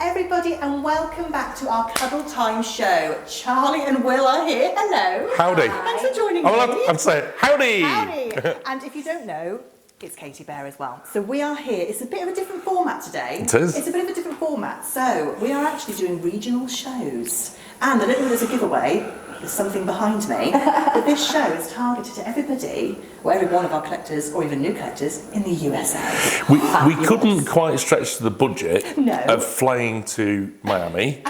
everybody, and welcome back to our Cuddle Time show. Charlie and Will are here. Hello. Howdy. Thanks for joining me. I'd say howdy. Howdy. And if you don't know, it's Katie Bear as well. So we are here. It's a bit of a different format today. It is. It's a bit of a different format. So we are actually doing regional shows. And a little bit as a giveaway, there's something behind me. But this show is targeted to everybody, or every one of our collectors, or even new collectors, in the USA. We couldn't quite stretch to the budget No. of flying to Miami.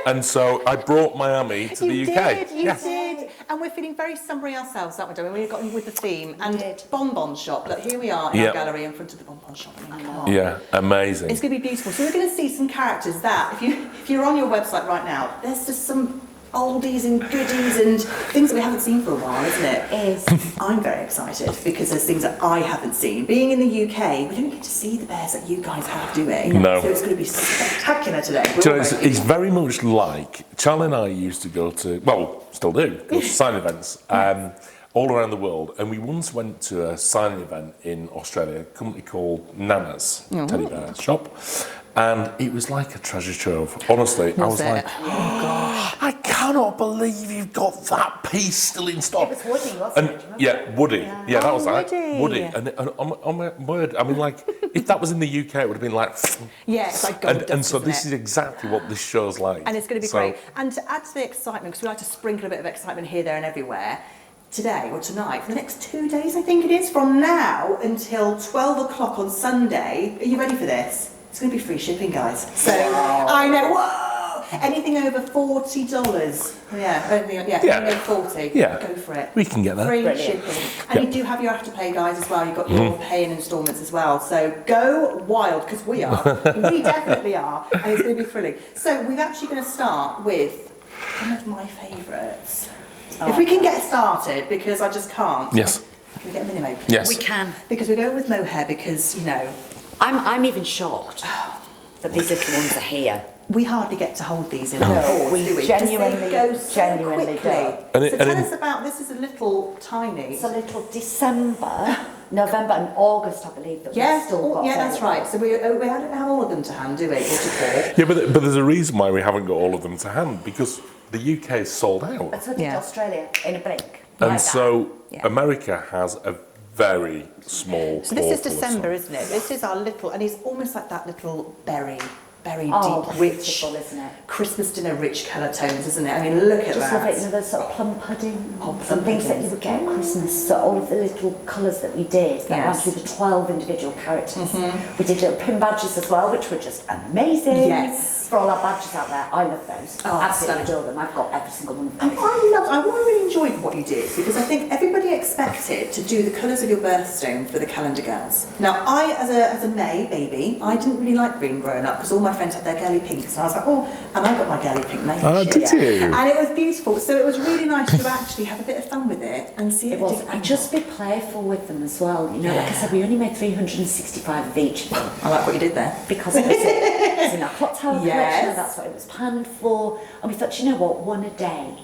And so I brought Miami to the UK. You did. And we're feeling very summery ourselves, aren't we, Joey? We got in with the theme. And Bonbon Shop. Look, here we are in our gallery in front of the Bonbon Shop. I mean, come on. Yeah, amazing. It's going to be beautiful. So we're going to see some characters that, if you're on your website right now, there's just some oldies and goodies and things that we haven't seen for a while, isn't it? It is. I'm very excited because there's things that I haven't seen. Being in the UK, we don't get to see the bears that you guys have, do we? No. So it's going to be spectacular today. Do you know, it's very much like Charlie and I used to go to, well, still do, go to sign events all around the world. And we once went to a signing event in Australia, a company called Nana's Teddy Bear Shop. And it was like a treasure trove. Honestly, I was like, oh gosh, I cannot believe you've got that piece still in stock. It was Woody, wasn't it? Yeah, Woody. Yeah, that was that. Woody. And on my word, I mean, like, if that was in the UK, it would have been like. yeah, it's like gold dust, and so isn't this it? is exactly what this show's like. And it's going to be great. And to add to the excitement, because we like to sprinkle a bit of excitement here, there, and everywhere. Today or tonight, for the next 2 days, I think it is, from now until 12 o'clock on Sunday. Are you ready for this? It's going to be free shipping, guys. So I know. Whoa! Anything over $40. Yeah, anything over 40. Yeah. Go for it. We can get that. Free Brilliant. shipping. And you do have your afterpay, guys, as well. You've got your pay in instalments as well. So go wild, because we are. We definitely are. And it's going to be thrilling. So we're actually going to start with one of my favourites. If we can get started, because I just can't. Yes. Can we get a minimum? Yes. We can. Because we're going with mohair because, you know, I'm even shocked that these little ones are here. we hardly get to hold these in our No, paws, we do we? genuinely- Just they go so genuinely quickly. don't. And So tell tell us about, this is a little tiny. It's a little December, November and August, I believe, that we've still got. Yeah, that's right. So we don't have all of them to hand, do we? Or to pour. Yeah, but there's a reason why we haven't got all of them to hand, because the UK is sold out. So did Australia in a blink. And like so Yeah. America has a very small So this is portal of December, stuff. isn't it? This is our little, and it's almost like that little berry Oh, deep, rich, beautiful, isn't it? Christmas dinner rich colour tones, isn't it? I mean, look at Just that. love it, you know, those sort of plum pudding Oh, and plum things that puddings. you would get at Christmas. So all of the little colours that we did, that Yes. actually the 12 individual characters. We did little pin badges as well, which were just amazing. Yes. For all our badges out there, I love those. Oh, Absolutely stunning. adore them. I've got every single one of And those. I really enjoyed what you did, because I think everybody expected to do the colours of your birthstone for the calendar girls. Now, I, as a May baby, I didn't really like green growing up, because all my friends had their girly pinks, and I was like, oh, and I got my girly pink May. Ah, this did year. you? And it was beautiful, so it was really nice to actually have a bit of fun with it and see It it was, different and just be playful with them as well. You know, like I said, we only made 365 of each of them. I like what you did there. Because it was in our clock tower collection, Yes. and that's what it was planned for. And we thought, you know what, one a day.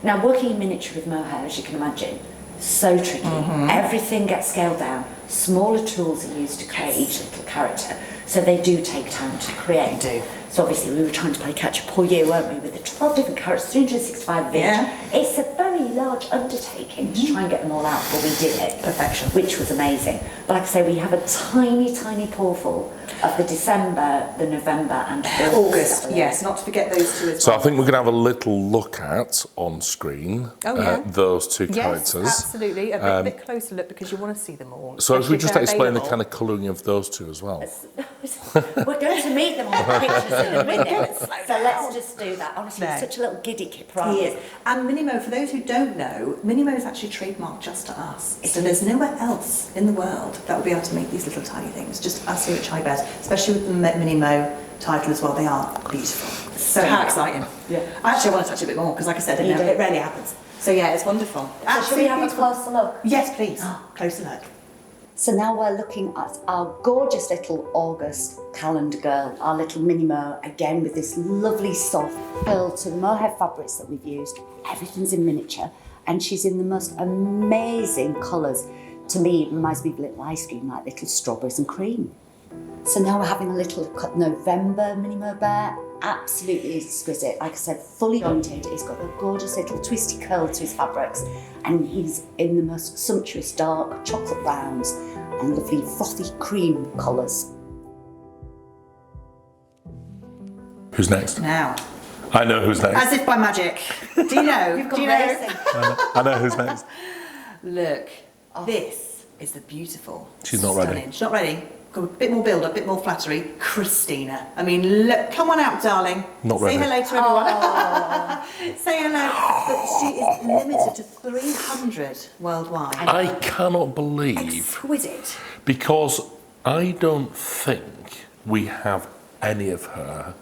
Now, working in miniature with mohair, as you can imagine, so tricky. Everything gets scaled down. Smaller tools are used to create each little character, so they do take time to create. They do. So obviously we were trying to play catch a paw-geous, weren't we, with the 12 different characters, 365 of each. Yeah. It's a very large undertaking to try and get them all out, but we did it. Perfection. Which was amazing. But like I say, we have a tiny, tiny paw-full of the December, the November and August, yes, not to forget those two as So well. I think we're going to have a little look at, on screen, those two Yes, characters. absolutely. A bit closer look, because you want to see them all. So if we especially just they're explain the available. kind of colouring of those two as well. We're going to meet them on the pictures in a minute. So down. let's just do that. Honestly, No. he's such a little giddy kipper, aren't He you? is. And Minimo, for those who don't know, Minimo is actually trademarked just to us. So there's nowhere else in the world that will be able to make these little tiny things. Just us here at Chai Bears, especially with the Minimo title as well. They are beautiful. So how exciting. Yeah. I actually want to touch a bit more, because like I said, You do. it rarely happens. So yeah, it's wonderful. So should we have a beautiful. closer look? Yes, please. Closer look. So now we're looking at our gorgeous little August calendar girl, our little Minimo, again with this lovely soft fill to the mohair fabrics that we've used. Everything's in miniature, and she's in the most amazing colours. To me, it reminds me of little ice cream, like little strawberries and cream. So now we're having a little November mini mohair. Absolutely exquisite. Like I said, fully jointed. He's got a gorgeous little twisty curl to his fabrics, and he's in the most sumptuous dark chocolate browns and lovely frothy cream colours. Who's next? Now, I know who's next. as if by magic. Do you know? You've got Do you know? racing. I know who's next. Look, this is the beautiful. She's not ready. stunning- She's not ready. Got a bit more build, a bit more flattery. Christina. I mean, look, come on out, darling. Not Say ready. hello to everyone. Say hello. But she is limited to 300 worldwide. I cannot believe, Exquisite. because I don't think we have any of her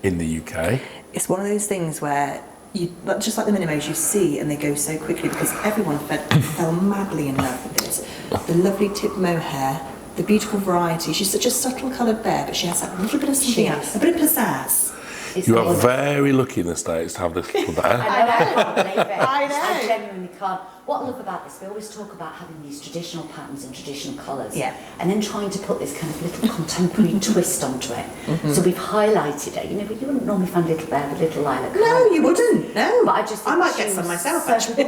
in the UK. It's one of those things where you, just like the minimos, you see and they go so quickly because everyone fell madly in love with it. The lovely tip mohair, the beautiful variety. She's such a subtle coloured bear, but she has that little bit of something else, a bit of pizzazz. You are very lucky in the States to have this little bear. I know, I can't believe it. I know. I genuinely can't. What I love about this, we always talk about having these traditional patterns and traditional colours. Yeah. And then trying to put this kind of little contemporary twist onto it. So we've highlighted it. You know, but you wouldn't normally find little bear with little lilac. No, you wouldn't. No. But I just I think might she get some was myself, so, actually.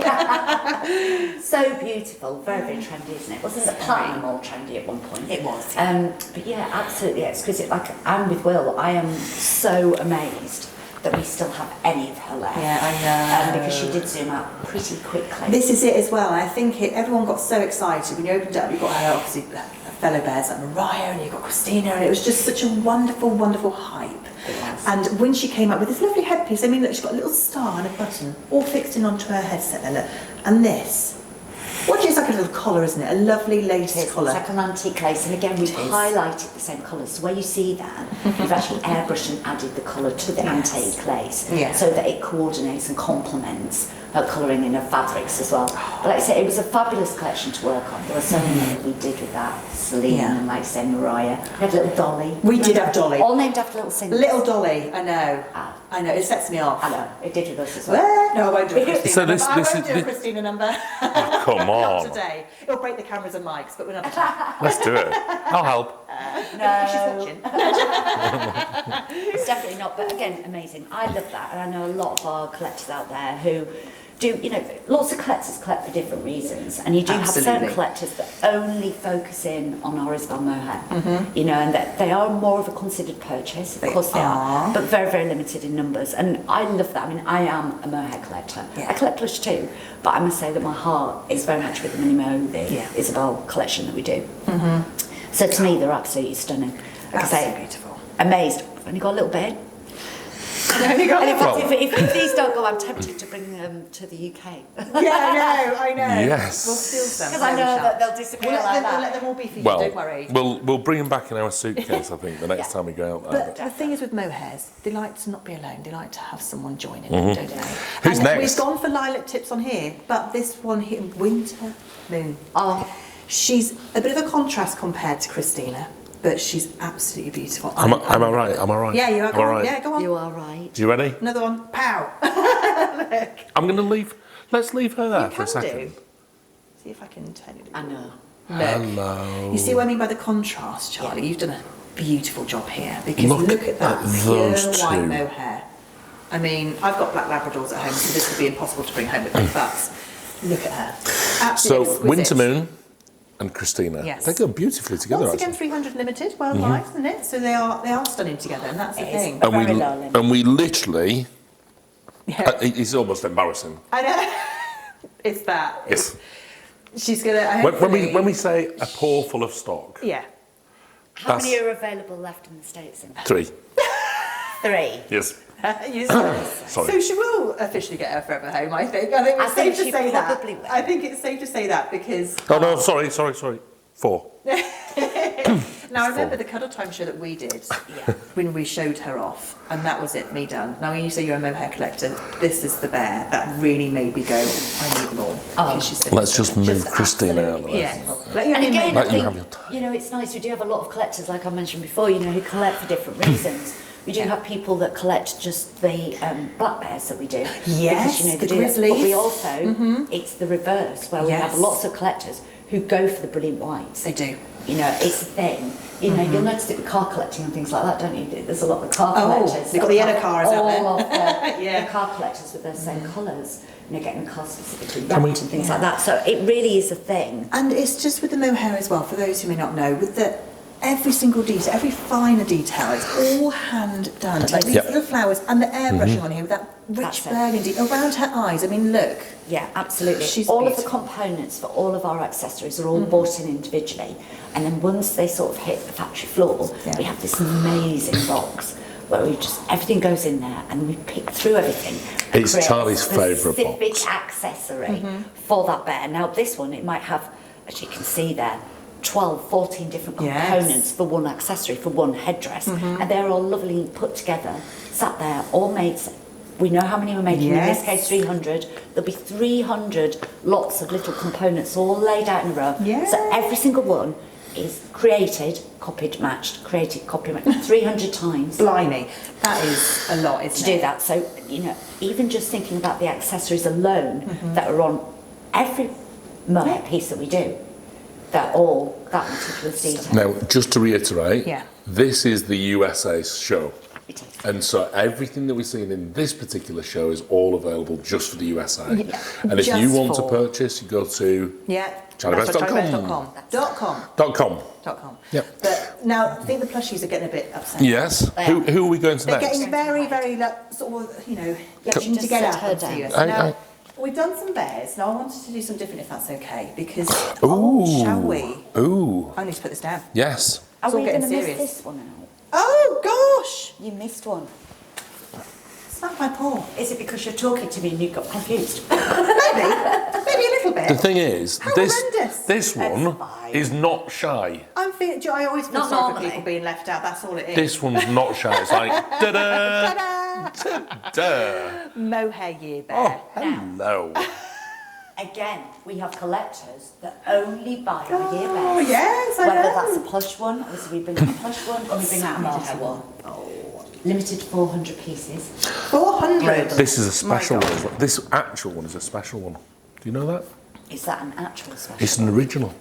so beautiful, very, very trendy, isn't it? Wasn't the platinum all trendy at one point? It was. But yeah, absolutely exquisite. Like, I'm with Will. I am so amazed that we still have any of her left. Yeah, I know. Because she did zoom out pretty quickly. This is it as well. I think everyone got so excited when you opened it up. You got her obviously fellow bears like Mariah, and you got Christina, and it was just such a wonderful, wonderful hype. It was. And when she came up with this lovely headpiece, I mean, look, she's got a little star and a button all fixed in onto her headset there. Look. And this, what is like a little collar, isn't it? A lovely lace It's collar. like an antique lace, and again we've It is. highlighted the same colours. So where you see that, we've actually airbrushed and added the colour to the Yes. antique lace, Yeah. so that it coordinates and complements her colouring in her fabrics as well. But like I say, it was a fabulous collection to work on. There were so many that we did with that. Celine Yeah. and like I say Mariah. We had little Dolly. We did have Dolly. All named after little singers. Little Dolly, I know. Ah. I know, it sets me off. I know, it did with us as well. Well, no, I won't do a Christina So this- number. this I won't is- do a this- Christina number. Oh, come Not on. today. It'll break the cameras and mics, but we're not time. Let's do it. I'll help. She's watching. It's definitely not, but again, amazing. I love that, and I know a lot of our collectors out there who do, you know, lots of collectors collect for different reasons, and you do have certain Absolutely. collectors that only focus in on Orisval mohair, you know, and that they are more of a considered purchase, of course they are, but very, very limited in numbers, and I love that. I mean, I am a mohair collector. Yeah. I collect plush too, but I must say that my heart is very much with the Mini Mo, the Yeah. Isabel collection that we do. So to me, they're absolutely stunning. Like I say, Absolutely beautiful. amazed. I've only got a little bit. There you go. And in fact, Well- if these don't go, I'm tempted to bring them to the UK. Yeah, I know. Yes. We'll steal some. Because I No, we know shan't. that they'll disappear We'll like let that. them all be for you, Well, don't worry. we'll bring them back in our suitcase, I think, the next Yeah. time we go out there. But the thing is with mohairs, they like to not be alone. They like to have someone joining them, don't they? Who's and next? We've gone for lilac tips on here, but this one here, Winter Moon. Oh, She's a bit of a contrast compared to Christina, but she's absolutely beautiful. Am I right? Am I right? Yeah, you are. Am Go I on. right? Yeah, go on. you are right. You ready? Another one. Pow. Look. I'm going to leave. Let's leave her there You for a can second. do. See if I can turn it. I know. Look. Hello. You see what I mean by the contrast, Charlie? You've done a beautiful job here because Look at that at pure those white two. mohair. I mean, I've got black Labradors at home, so this would be impossible to bring home with me, but look at her. So, Absolutely exquisite. Winter Moon and Christina. Yes. They go beautifully together, Once again, actually. 300 limited worldwide, isn't it? So they are stunning together, and that's the It is. thing. Very low limit. And we literally, Yeah. it's almost embarrassing. I know. It's that. Yes. She's gonna. When we say a paw full of stock, Yeah. How That's- many are available left in the States? 3. 3. Yes. Yes. Sorry. So she will officially get her forever home, I think. I think I it's think safe to she say that. probably will. I think it's safe to say that because. Oh no, sorry. 4. Now I remember the Cuddle Time show that we did when we showed her off, and that was it, me done. Now when you say you're a mohair collector, this is the bear that really made me go, I need them all. Oh. Because she's so Let's just move just Christina out of the way. Yeah. Let you And again, Let I you have think, your time. you know, it's nice. We do have a lot of collectors, like I mentioned before, you know, who collect for different reasons. We do have people that collect just the black bears that we do. Yes, because, you know, the they do that. But we grizzlies. also, it's the reverse, where we have Yes. lots of collectors who go for the brilliant whites. They do. You know, it's a thing. You know, you'll notice it with car collecting and things like that, don't you? There's a lot of car collectors. They've got the yellow cars out there. All of the, Yeah. the car collectors with their same colours. You know, getting the cars specifically Can we- wrapped and things like that. So it really is a thing. And it's just with the mohair as well, for those who may not know, with the every single detail, every finer detail, it's all hand done. Like these Yep. little flowers and the airbrushing on here with that That's rich it. burgundy around her eyes. I mean, look. Yeah, absolutely. She's all of the beautiful. components for all of our accessories are all bought in individually, and then once they sort of hit the factory floor, Yeah. we have this amazing box where we just everything goes in there and we pick through everything. and It's create Charlie's a favourite specific box. accessory for that bear. Now this one, it might have, as you can see there, 12, 14 different Yes. components for one accessory, for one headdress, and they're all lovely put together, sat there, all made. We know how many we're making, in this Yes. case 300. There'll be 300 lots of little components all laid out in a row. Yes. So every single one is created, copied, matched, created, copied, matched 300 times Blimey, that is a lot, isn't to it? do that. So, you know, even just thinking about the accessories alone that are on every mohair piece that we do, they're all that meticulous detail. Now, just to reiterate, Yeah. this is the USA show. It is. And so everything that we're seeing in this particular show is all available just for the USA. Yeah. And if you Just want to for- purchase, you go to Yeah. charliebest.com. charliebest.com. .com. Yep. But now, I think the plushies are getting a bit upset. Yes. They Who, are. who are we going to They're next? getting very, very, like, sort of, you know, Yeah, itching she to get just out set her and see down. us. I- Now, I- we've done some bears. Now, I wanted to do some different, if that's okay, because, Ooh. shall we? Ooh. I need to put this down. Yes. Are It's all we going getting to miss serious. this one out? Oh, gosh! You missed one. Smack my paw. Is it because you're talking to me and you got confused? Maybe a little bit. The thing is, How this horrendous. this one fine. is not shy. I'm feeling, I always feel Not sorry for normally. people being left out, that's all it is. This one's not shy. It's like, da-da, Ta-da! da. Mohair year bear. Oh, hello. Again, we have collectors that only buy our year Oh, bears. yes, I Whether know. that's a plush one, obviously we bring out a plush one, or we bring out a mohair one. Limited 400 pieces. 400. This is a special My one. God. as well. This actual one is a special one. Do you know that? Is that an actual special? It's an original.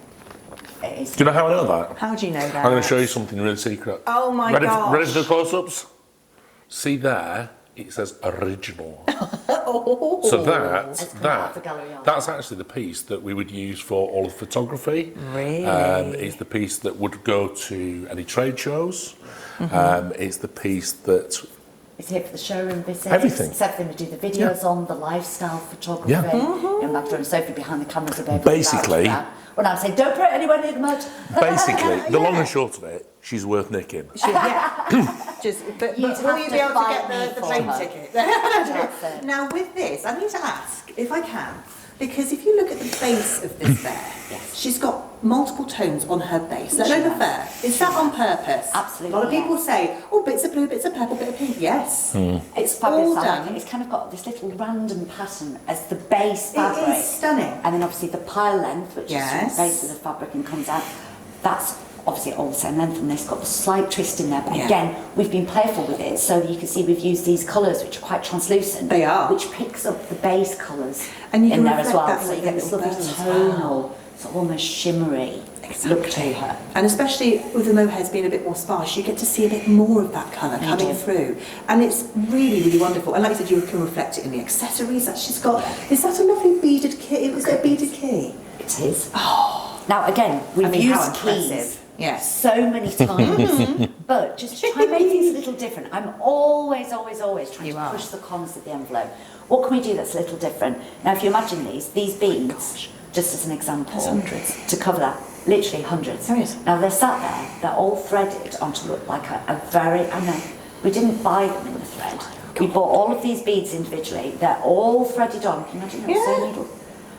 It is. Do you know how I know that? How do you know that? I'm going to show you something really secret. Oh my ready gosh. ready for the close-ups? See there? It says original. So Let's come out of the gallery art. that's actually the piece that we would use for all of the photography. Really? It's the piece that would go to any trade shows. It's the piece that It's here for the showroom visits. Everything. It's everything we do the videos on, the lifestyle photography. Yeah. You know, Magda and Sophie behind the cameras are very Basically- proud of that. When I'm saying, don't put it anywhere near the mud. basically, the long and short of it, she's worth nicking. Yeah. But You'd will have you to be able to fight get me the for plane her. ticket? That's it. Now with this, I need to ask, if I can, because if you look at the base of this bear, she's got multiple tones on her base. Let alone the fur. Is that on purpose? Absolutely, A lot of people yes. say, oh, bits of blue, bits of purple, bit of pink. Yes. It's all fabulous. I like done. it. It's kind of got this little random pattern as the base It fabric. is stunning. And then obviously the pile length, which Yes. is the base of the fabric and comes out. That's obviously all the same length, and it's got a slight twist in there. But Yeah. again, we've been playful with it, so you can see we've used these colours, which are quite translucent. They are. Which picks up the base colours And you in can there as reflect well. that So with you get the this little lovely bow as well. tonal, sort of almost shimmery look to her. And especially with the mohairs being a bit more sparse, you get to see a bit more of that colour coming do. through. And it's really, really wonderful. And like I said, you can reflect it in the accessories that she's got. Is that a lovely beaded key? Is it a beaded key? It is. Now again, we've I mean, how used keys impressive. Yes. so many times, but just to try and make things a little different. I'm always trying You to are. push the cons of the envelope. What can we do that's a little different? Now, if you imagine these beads, just as an example, There's hundreds. to cover that, literally hundreds. There is. Now they're sat there, they're all threaded onto look like a very. I know we didn't buy them in the thread. We bought all of these beads individually. They're all threaded on. Can you imagine that? Yeah. So needle.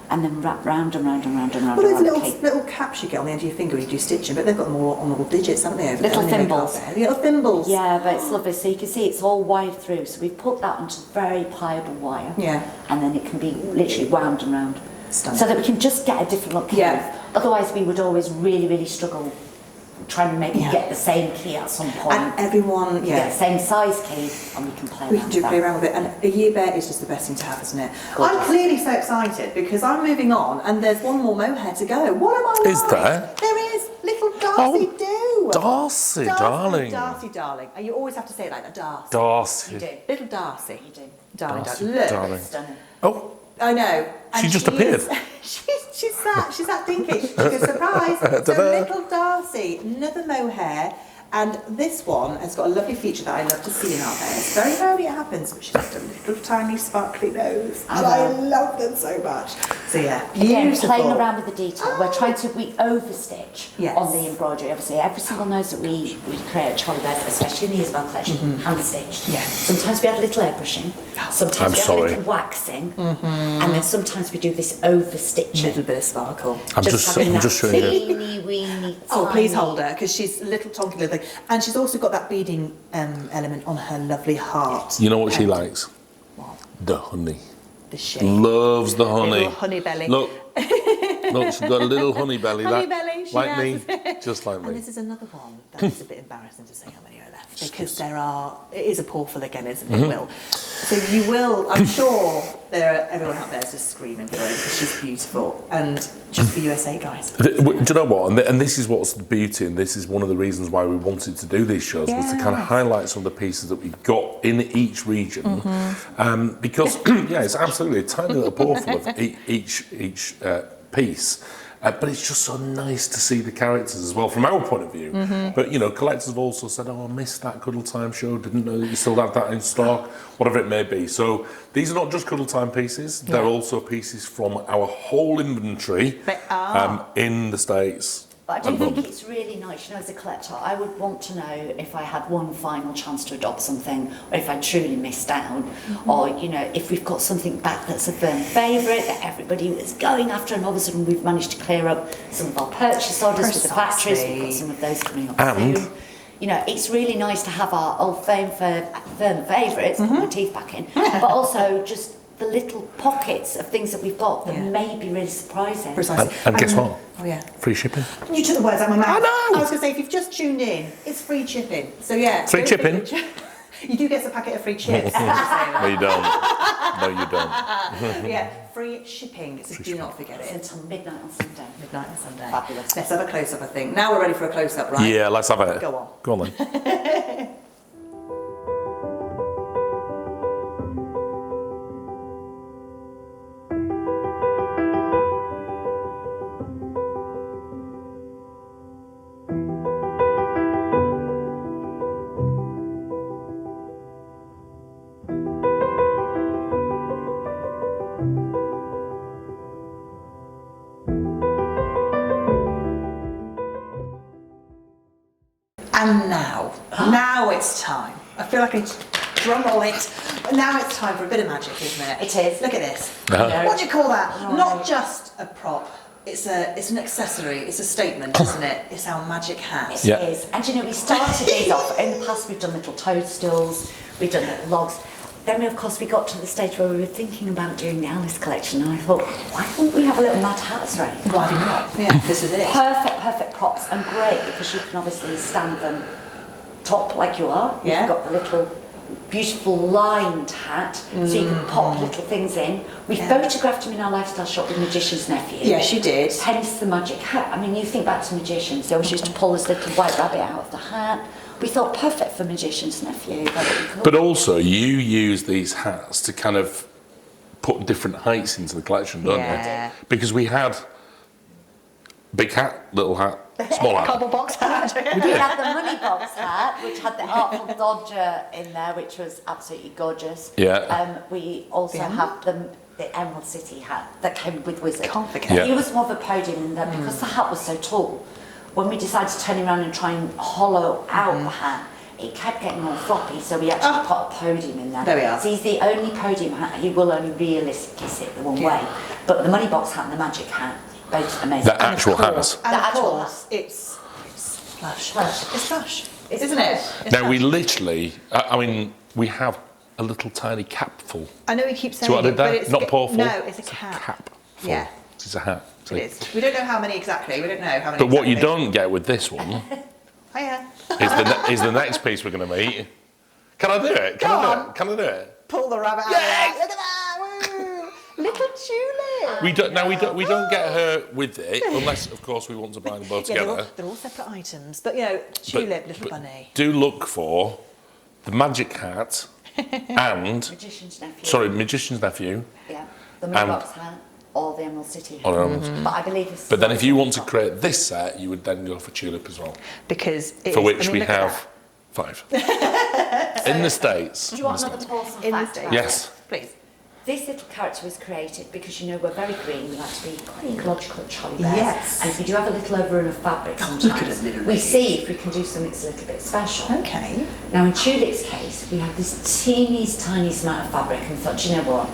And then wrap round and round and round and round Well, around there's the little, key. little caps you get on the end of your finger when you do stitching, but they've got them all on little digits, haven't they? Over Little there, when they make thimbles. up there. Little thimbles. Yeah, but it's lovely. So you can see it's all wired through. So we've put that onto very pliable wire. Yeah. And then it can be literally wound and round. Stunning. So that we can just get a different look. Yeah. Otherwise, we would always really struggle trying to maybe Yeah. get the same key at some point. And everyone, We get yeah. the same size key, and we can play We around can do with play that. around with it, and a year bear is just the best thing to have, isn't it? Gorgeous. I'm clearly so excited because I'm moving on, and there's one more mohair to go. What am I? Is like? there? There is little Darcy do. Darcy, darling. Darcy, darling. And you always have to say it like that, Darcy. Darcy. You do. Little Darcy. You do. Darling, Darcy, darling. Look. darling. Stunning. Oh, I know. And She just appeared. She's that dinky. She goes, surprise. So little Darcy, another mohair. And this one has got a lovely feature that I love to see in our bears. Very rarely it happens, but she's got a little tiny sparkly nose. And I love them so much. So yeah, Again, beautiful. playing around with the detail. We're trying to, we overstitch Yes. on the embroidery. Obviously, every single nose that we create at Charlie Bears, especially in the Isabel collection, hand stitched. Yeah. Sometimes we add a little airbrushing, sometimes I'm we add sorry. a little waxing, and then sometimes we do this overstitching. Little bit of sparkle. I'm just having that showing you. teeny weeny Oh, please tiny- hold her, because she's a little tonky little thing. And she's also got that beading element on her lovely heart. You know what she likes? What? The honey. The shape. Loves the honey. Little honey belly. Look, she's got a little honey belly. Honey belly, she like has. me, just like And me. this is another one that is a bit embarrassing to say how many are left, because it is a paulful again, isn't it, Will? So you will, I'm sure everyone out there is just screaming for her because she's beautiful, and just for USA guys. Do you know what? And this is what's the beauty, and this is one of the reasons why we wanted to do these shows, was to kind of highlight some of the pieces that we've got in each region. Because, yeah, it's absolutely a tiny little portal of each piece. But it's just so nice to see the characters as well, from our point of view. But, you know, collectors have also said, oh, I missed that Cuddle Time show, didn't know that you still had that in stock, whatever it may be. So these are not just Cuddle Time pieces, they're also pieces from our whole inventory in the States. But I do think it's really nice, you know, as a collector, I would want to know if I had one final chance to adopt something, or if I truly missed out, or, you know, if we've got something back that's a firm favourite that everybody is going after, and all of a sudden we've managed to clear up some of our purchase orders with the factories, we've got some of those coming up soon. You know, it's really nice to have our old firm favourites, put my teeth back in, but also just the little pockets of things that we've got that may be really surprising. Precisely. And guess what? Oh yeah. Free shipping. You took the words out of my mouth. I know. I was going to say, if you've just tuned in, it's free shipping. So yeah. Free shipping? You do get a packet of free chips. No, you don't. No, you don't. Yeah, free shipping. So do not forget It's it. until midnight on Sunday. Midnight on Sunday. Fabulous. Let's have a close-up, I think. Now we're ready for a close-up, right? Yeah, let's have it. Go on. Go on then. And now it's time. I feel like I drum roll it. But now it's time for a bit of magic, isn't it? It is. Look at this. Uh-huh. What do you call that? Right. Not just a prop. It's an accessory. It's a statement, isn't it? It's our magic hat. It Yeah. is. And you know, we started these off, in the past we've done little toadstools, we've done little logs. Then we, of course, we got to the stage where we were thinking about doing the Alice collection, and I thought, why don't we have a little Mad Hat's range? Why not? Yeah, this is it. Perfect props, and great, because you can obviously stand them top like you are. Yeah. You've got the little beautiful lined hat, so you can pop little things in. We photographed him in our lifestyle shop with Magician's Nephew. Yes, you did. Hence the magic hat. I mean, you think back to magicians, they always used to pull this little white rabbit out of the hat. We thought perfect for Magician's Nephew. But also, you use these hats to kind of put different heights into the collection, don't Yeah. you? Because we had big hat, little hat, small hat. Cobble box hat. We had the money box hat, which had the Artful Dodger in there, which was absolutely gorgeous. Yeah. We also have the Emerald City hat that came with Wizard. Can't forget. Yeah. He was more of a podium in there because the hat was so tall. When we decided to turn him around and try and hollow out the hat, it kept getting all floppy, so we actually put a podium in there. There we are. So he's the only podium hat. He will only realistically sit the one way. But the money box hat and the magic hat, both amazing. The actual hats. And The of actual course, it's plush. Plush. It's plush, It's isn't plush. it? It's Now, plush. we literally, I mean, we have a little tiny cap full. I know we keep saying See what I did it, but there? it's Not paw full. No, it's a cap. Cap full. Yeah. It's a hat. See? It is. We don't know how many exactly. We don't know how many. But what you exactly. don't get with this one Hiya. is the next piece we're going to meet. Can I do it? Can Go I do on. it? Can I do it? Pull the rabbit out. Yes! Of that. Look at that. Woo. Little tulip. We don't get her with it unless, of course, we want to buy them both together. They're all separate items, but tulip, little bunny. Do look for the magic hat and magician's nephew. Yeah, the Moonbox hat or the Emerald City hat. But I believe it's. But then, if you want to create this set, you would then go for tulip as well, because which we have 5 in the States. Do you want another porcelain fact? Yes, please. This little character was created because, you know, we're very green, we like to be quite ecological at Charlie Bears. Yes. And if we do have a little overrun of fabric sometimes, we see if we can do something that's a little bit special. Okay. Now in Tulip's case, we have this tiniest amount of fabric and thought, you know what,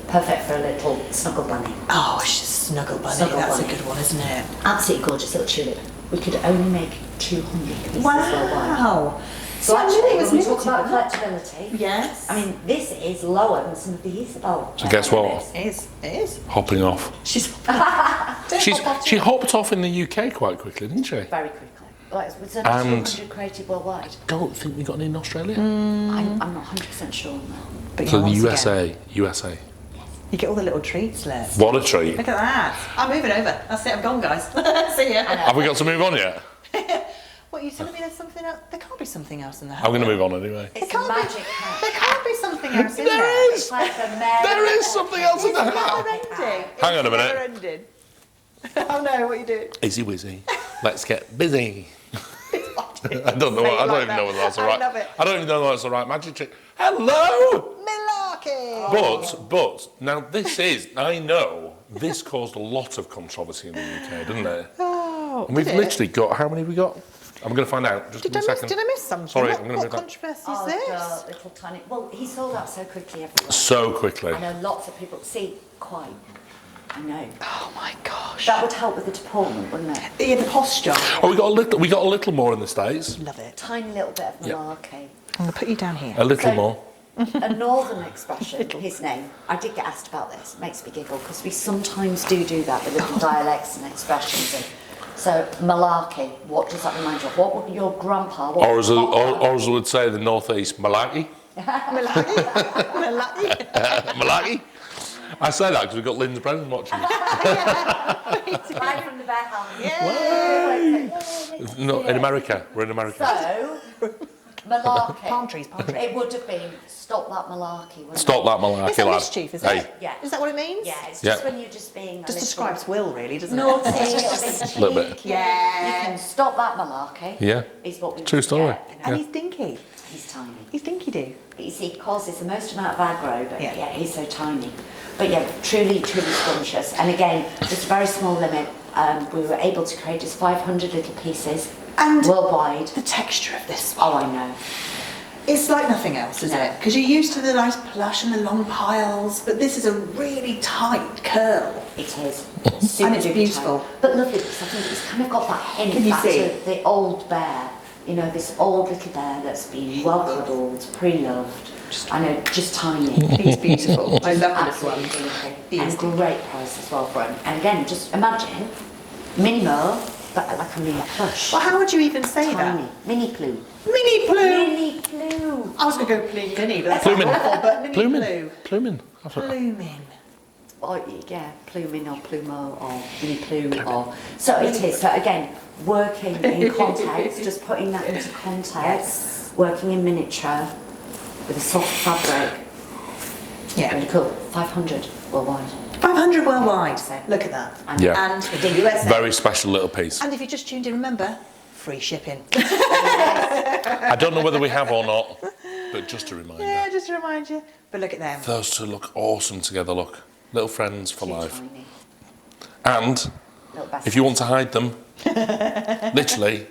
perfect for a little snuggle bunny. Oh, she's a snuggle bunny. That's a good one, isn't it? Absolutely gorgeous little tulip. We could only make 200 pieces worldwide. Wow. So actually, when we talk about collectability, yes. I mean, this is lower than some of these. Oh, so guess what? It is. Hopping off. She hopped off in the UK quite quickly, didn't she? Very quickly. Like, was there 200 created worldwide? Don't think we got any in Australia. I'm not 100% sure on that. But so the USA. You get all the little treats, Les. What a treat. Look at that. I'm moving over. That's it, I'm gone, guys. See ya. Have we got to move on yet? What, are you telling me there's something else? There can't be something else in the house. I'm going to move on anyway. It's a magic hat. There can't be something else in there. There is! It's like a There is something else in the It's house. never ending. Hang on a minute. Never ending. Oh no, what are you doing? Easy wizzy. Let's get busy. I don't know. Say it I don't like even know that. whether that's the I right. love it. I don't even know whether that's the right magic trick. Hello. Malarkey. But now this is. I know this caused a lot of controversy in the UK, didn't it? Oh, And we've did it? literally got. How many have we got? I'm going to find out. Just give me a second. Did I miss something? Sorry, what, I'm going to move that. controversy is this? Little tiny. Well, he sold out so quickly everywhere. So quickly. I know lots of people. See, quite. I know. Oh my gosh. That would help with the deportment, wouldn't it? Yeah, the posture. Oh, we got a little more in the States. Love it. Tiny little bit of Yeah. malarkey. I'm going to put you down here. A little So- more. A northern expression, his name. I did get asked about this. It makes me giggle because we sometimes do that with little dialects and expressions. And so, malarkey, what does that remind you of? What would your grandpa... Or as I would say, the northeast, Malaki. Malaki. Malaki. I say that because we've got Lynn's Brennan watching. Live from the bear house. Yeah. No, in America. We're in America. So, malarkey. Palm trees. It would have been stop that malarkey, wouldn't Stop that malarkey, It's a lad. mischief, is Hey. it? Yeah. Is that what it means? Yeah, it's Yeah. just when you're just being Just describes Will, really, doesn't naughty, it? a bit Little bit. cheeky. You can stop that malarkey. Yeah. Is what we True would story. get, you know. And he's dinky. He's tiny. He's dinky do. But you see, he causes the most amount of aggro, but Yeah. yeah, he's so tiny. But yeah, truly scrumptious. And again, just a very small limit. We were able to create just 500 little pieces And worldwide. the texture of this one. Oh, I know. It's like nothing else, isn't No. it? Because you're used to the nice plush and the long piles, but this is a really tight curl. It is. And it's beautiful. Tight. But lovely, because I think it's kind of got that hint Can you back see? to the old bear. You know, this old little bear that's been well cuddled, pre-loved. I know, just tiny. He's beautiful. I love this Absolutely one. beautiful. He is. And great price as well for him. And again, just imagine, mini mo, but like a mini plush. Well, how would you even say Tiny. that? Mini plume. Mini plume. Mini plume. I was going to go mini, but that's Pluming. awful, but mini Pluming. plume. Pluming. That's what- Pluming. Or, yeah, pluming or plumo or mini plume or... So it is. So again, working in context, just putting that into context, working in miniature with a soft fabric. Yeah. Really cool. 500 worldwide. 500 worldwide. So- Look at that. And Yeah. And the USA. Very special little piece. And if you just tuned in, remember, free shipping. I don't know whether we have or not, but just a reminder. Yeah, just to remind you. But look at them. Those two look awesome together, look. Little friends for too life. tiny. And Little best if you want to hide them, literally,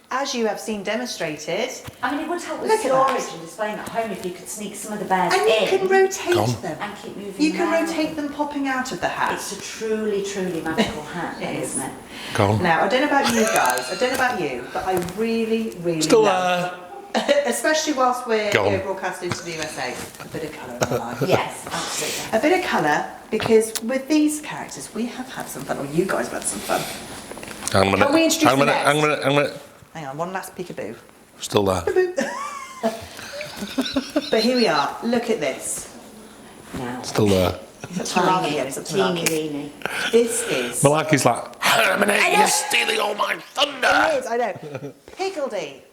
As you have seen demonstrated, I mean, it would help with Look at storage that. and displaying at home if you could sneak some of the bears and you in can rotate Gone. them. and keep moving You can around. rotate them popping out of the hat. It's a truly magical hat, It is. isn't it? go on. Now, I don't know about you guys, I don't know about you, but I really Still love, especially whilst we're Go on. broadcasting to the USA, a bit of colour in my life. Yes, absolutely. A bit of colour, because with these characters, we have had some fun, or you guys have had some fun. Hang on a minute. Can we introduce hang on a the minute. Hang on a minute. Hang on a minute. Hang on, one last peekaboo. Still there. But here we are, look at this. Now, Still there. Such a malarkey, Tiny, yeah, it's such a teeny malarkey. weeny. This is... Malarkey's like, Hermione, you're stealing all my thunder. It is, I know. Piggledy.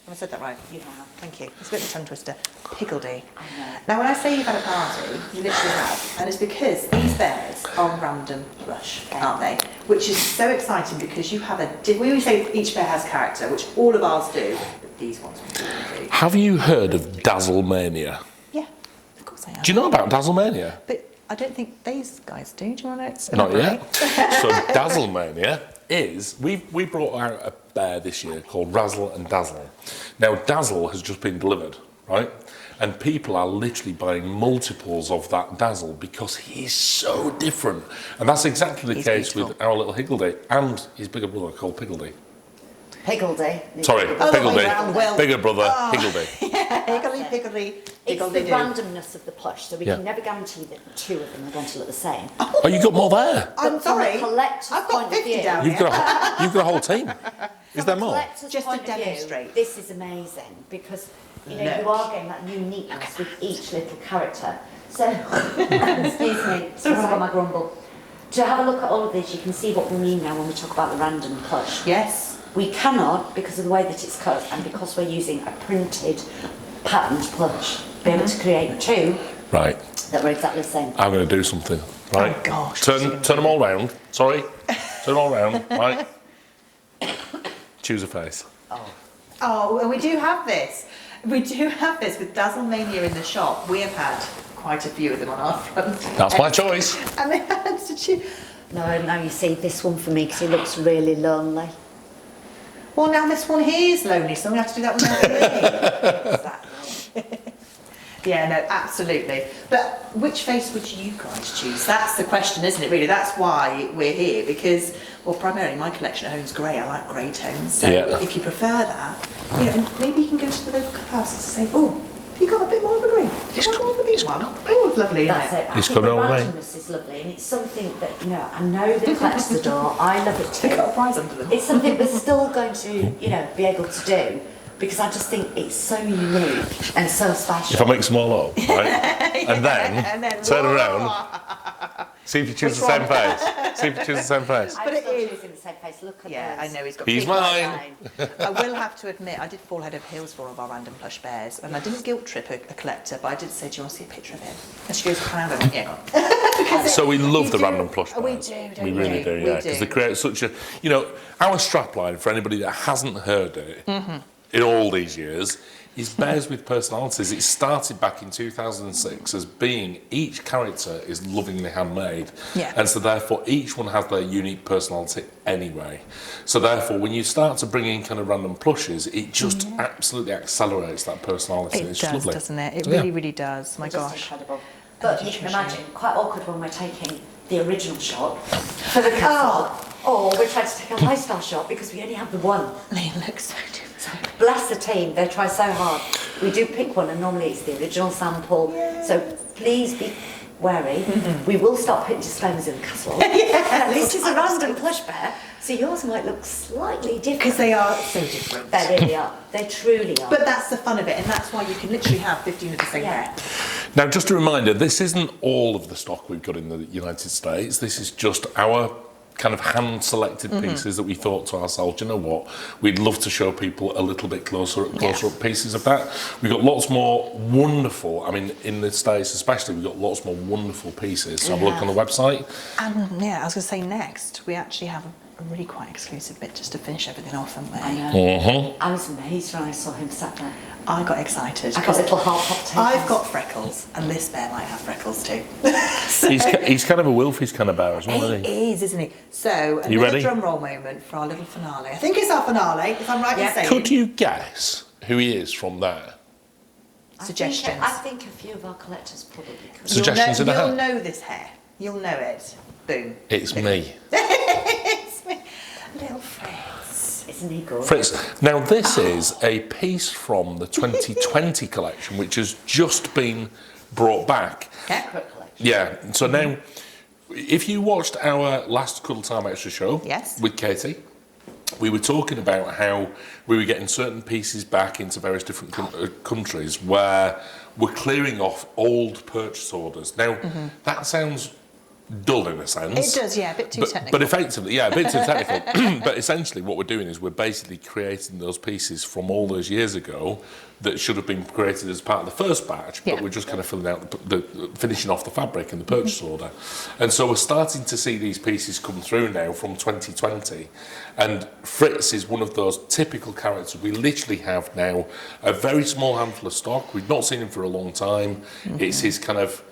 I said that right. You have. Thank you. It's a bit of a tongue twister. Piggledy. I know. Now, when I say you've had a party, you literally have, and it's because these bears are random plush, aren't they? Which is so exciting because you have we always say each bear has character, which all of ours do, but these ones do. Have you heard of Dazzlemania? Yeah, of course I have. Do you know about Dazzlemania? But I don't think these guys do. Do you want to know? It's Not yet. So Dazzlemania is, we brought out a bear this year called Razzle and Dazzle. Now Dazzle has just been delivered, right? And people are literally buying multiples of that Dazzle because he's so different. And that's exactly the He's case beautiful. with our little Higgledy and his bigger brother called Piggledy. Piggledy. Sorry, Oh, the way round, Piggledy. well- Bigger brother, Higgledy. Higgledy, piggledy, It's higgledy the do. randomness of the plush, so we Yeah. can never guarantee that the two of them are going to look the same. Oh, you got more there. I'm But from a sorry. collector's I've point got of 50 view- down You've here. got a whole team. Is there From a more? collector's Just to point of view, demonstrate. this is amazing because you know Look. you are getting that uniqueness with each little character. So, excuse me, sorry about my grumble. To have a look at all of these, you can see what we mean now when we talk about the random plush. Yes. We cannot, because of the way that it's cut and because we're using a printed patterned plush, be able to create two Right. that were exactly the same. I'm going to do something. Right. Oh, gosh. Turn them all round. Sorry. Turn them all round. Right. Choose a face. Oh, and we do have this. We do have this with Dazzlemania in the shop. We have had quite a few of them on our front. That's my choice. And they had to choose. No, you see this one for me because he looks really lonely. Well, now this one here is lonely, so I'm going to have to do that one now. Exactly. Yeah, no, absolutely. But which face would you guys choose? That's the question, isn't it, really? That's why we're here, because, well, primarily my collection at home's grey. I like grey tones. So Yeah. if you prefer that, you know, and maybe you can go to the local club house and say, oh, have you got a bit more of a green? He's More of a green one? Oh, it's lovely, isn't That's it? it. I He's think the coming on, mate. randomness is lovely, and it's something that I know that collectors adore. I love it They've got a too. prize under them. It's something we're still going to, be able to do because I just think it's so unique and so special. If I mix them all up, right, and then And then, turn whoa. around, see if you choose Which the same one? face. See if you choose the same face. I'm But it still is- choosing the same face. Look at Yeah, I those. know he's got He's big mine. I will have to admit, I did fall head over heels for one of our random plush bears, and I didn't guilt trip a collector, but I did say, do you want to see a picture of him? And she goes, proud of him. Yeah, go on. So we love You the do. random plush We bears. do, don't We really we? do, We yeah. Because they do. create such a, our strapline, for anybody that hasn't heard it Mm-hmm. in all these years, is bears with personalities. It started back in 2006 as being each character is lovingly handmade. Yeah. And so therefore each one has their unique personality anyway. So therefore when you start to bring in kind of random plushes, it just absolutely accelerates that personality. It It's does, lovely. doesn't it? It Yeah. really, really does. My Just gosh. incredible. But you can imagine, quite awkward when we're taking the original shot for the catalogue, or we're trying to take a lifestyle shot because we only have the one. They look so different. Bless the team, they try so hard. We do pick one, and normally it's the original sample. So please be wary. We will start putting disclaimers in the catalogue. This is a random plush bear, so yours might look slightly different. Because they are so different. They really are. They truly are. But that's the fun of it, and that's why you can literally have 15 of the same Yeah. bear. Now, just a reminder, this isn't all of the stock we've got in the United States. This is just our kind of hand-selected pieces that we thought to ourselves, you know what, we'd love to show people a little bit closer up pieces of that. We've got lots more wonderful, I mean, in the States especially, we've got lots more wonderful pieces. So have a look on the website. And yeah, I was going to say next, we actually have a really quite exclusive bit just to finish everything off, haven't we? I know. Mm-hmm. I was amazed when I saw him sat there. I got excited. I got little heart palpitations. I've got freckles, and this bear might have freckles too. So- He's kind of a Wilfie's kind of bear as well, isn't he? He is, isn't he? So, You another ready? drum roll moment for our little finale. I think it's our finale, if I'm right in Yeah. saying. Could you guess who he is from there? Suggestions. I think a few of our collectors probably could. Suggestions in the You'll hat? know this hair. You'll know it. Boom. It's me. It's me. Little Fritz. Isn't he gorgeous? Fritz. Now, this is a piece from the 2020 collection, which has just been brought back. Separate collection. Yeah, so now, if you watched our last Cuddle Time Extra show Yes. with Katie, we were talking about how we were getting certain pieces back into various different countries where we're clearing off old purchase orders. Now, that sounds dull in a sense. It does, yeah, a bit too technical. But effectively, yeah, a bit too technical. But essentially what we're doing is we're basically creating those pieces from all those years ago that should have been created as part of the first batch, but we're just kind of filling out, finishing off the fabric in the purchase order. And so we're starting to see these pieces come through now from 2020. And Fritz is one of those typical characters. We literally have now a very small handful of stock. We've not seen him for a long time. It's his kind of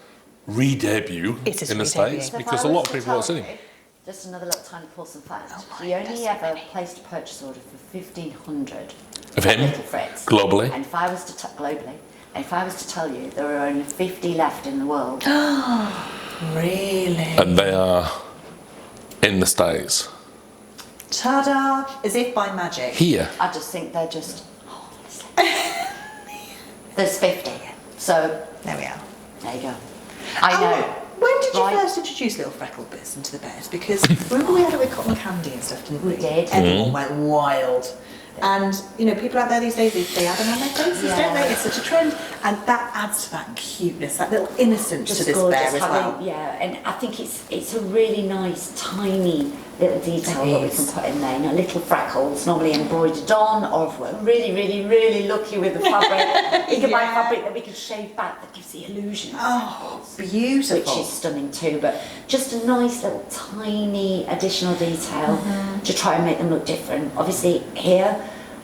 re-debut in the States, because a lot of people won't see him. Just another little tiny porcelain fact. He only ever placed a purchase order for 1,500 of him, little Fritz. Globally. And if I was to globally, and if I was to tell you there are only 50 left in the world. Really? And they are in the States. Ta-da! As if by magic. Here. I just think they're just. There's 50. So There we are. there you go. I know. When did you Right. first introduce little freckled bits into the bed? Because remember we had it with cotton candy and stuff, didn't we? We did. Everyone went wild. And, you know, people out there these days, they have them on their faces, don't they? It's such a trend. And that adds to that cuteness, that little innocence Just to this gorgeous bear as well. Yeah, and I think it's a really nice, tiny little detail that we can put in there. You know, little freckles, normally embroidered on, or if we're really, really, really lucky with the fabric, we can buy fabric that we can shave back that gives the illusion of freckles, Beautiful. which is stunning too. But just a nice little tiny additional detail to try and make them look different. Obviously here,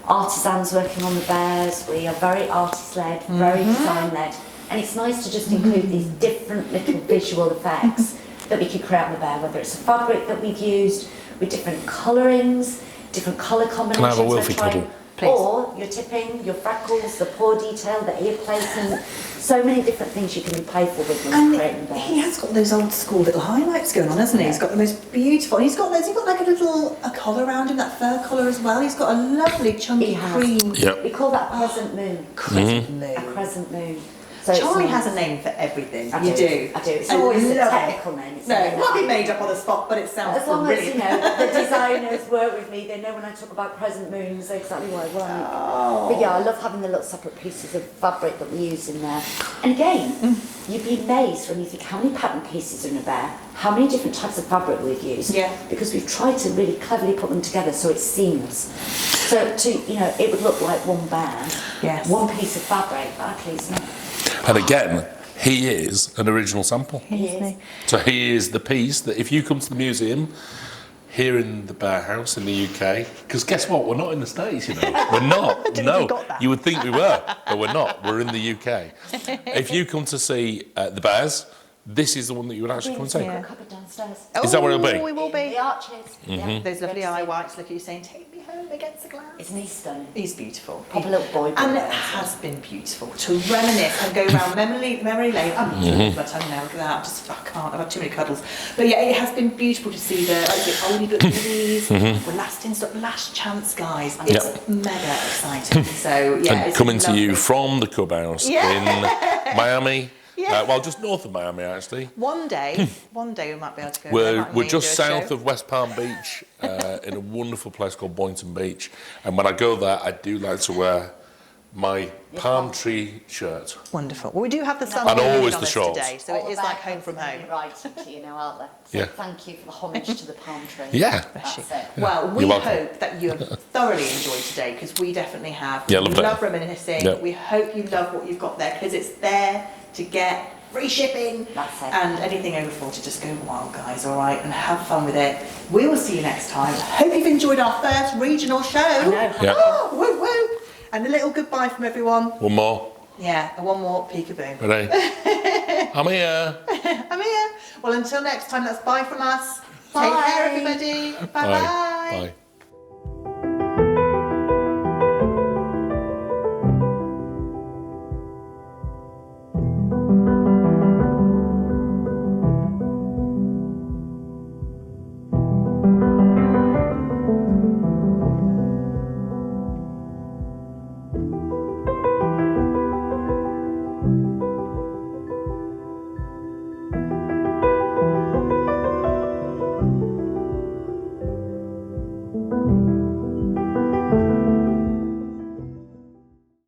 artisans working on the bears, we are very artist-led, very design-led, and it's nice to just include these different little visual effects that we could create on the bear, whether it's a fabric that we've used with different colourings, different colour combinations. Can I have a we're Wilfie trying- cuddle? Please. Or your tipping, your freckles, the paw detail, the ear placement, so many different things you can be playful with when And you're creating bears. he has got those old school little highlights going on, hasn't he? He's got the most beautiful. He's got like a collar around him, that fur collar as well. He's got a lovely chunky He has. cream. Yep. We call that crescent moon. Crescent moon. A crescent moon. So it's Charlie nice. has a name for everything. I You do. do. I do. It's I always a love technical name. It's No, something it might that be I- made up on the spot, but it sounds As long as, you brilliant. know, the designers work with me, they know when I talk about crescent moons exactly what I want. Oh. But yeah, I love having the little separate pieces of fabric that we use in there. And again, you'd be amazed when you think how many pattern pieces are in a bear, how many different types of fabric we've used. Yeah. Because we've tried to really cleverly put them together so it's seamless. So it would look like one bear, Yes. one piece of fabric, but actually it's not. And again, he is an original sample. He is. So he is the piece that if you come to the museum here in the Bear House in the UK, because guess what, we're not in the States, you know. We're not. Don't No, think you got that. you would think we were, but we're not. We're in the UK. If you come to see the Bears, this is the one that you would actually come and see. We've got a cupboard downstairs. Is that where it'll be? Oh, we will In be. the arches. Yeah. Those lovely Good to eye see. whites look at you saying, take me home against the glass. Isn't he stunning? He's beautiful. Proper little boy. And it has been beautiful to reminisce and go around memory lane. I'm losing my tongue now, look at that. I can't, I've had too many cuddles. But yeah, it has been beautiful to see the oldie but goodies. We're last in stock, last chance, guys. It's mega exciting. So yeah, And it's coming to you lovely. from the Cub House in Miami. Well, just north of Miami, actually. One day we might be able to go. We're just south of West Palm Beach in a wonderful place called Boynton Beach. And when I go there, I do like to wear my palm tree shirt. Wonderful. Well, we do have the sun And shining always on the us shorts. today, so it is like home from home. Writing to you now, aren't they? So Yeah. thank you for the homage to the palm tree. Yeah. That's it. Well, we You're welcome. hope that you have thoroughly enjoyed today, because we definitely have. Yeah, we loved it. love reminiscing. Yeah. We hope you love what you've got there, because it's there to get free shipping. That's it. And anything over 40, just go wild, guys, all right? And have fun with it. We will see you next time. Hope you've enjoyed our first regional show. I know. Yeah. Oh, woo, woo. And a little goodbye from everyone. One more. Yeah, and one more peekaboo. Ready? I'm here. I'm here. Well, until next time, that's bye from us. Bye. Take care, everybody. Bye-bye. Bye. Bye.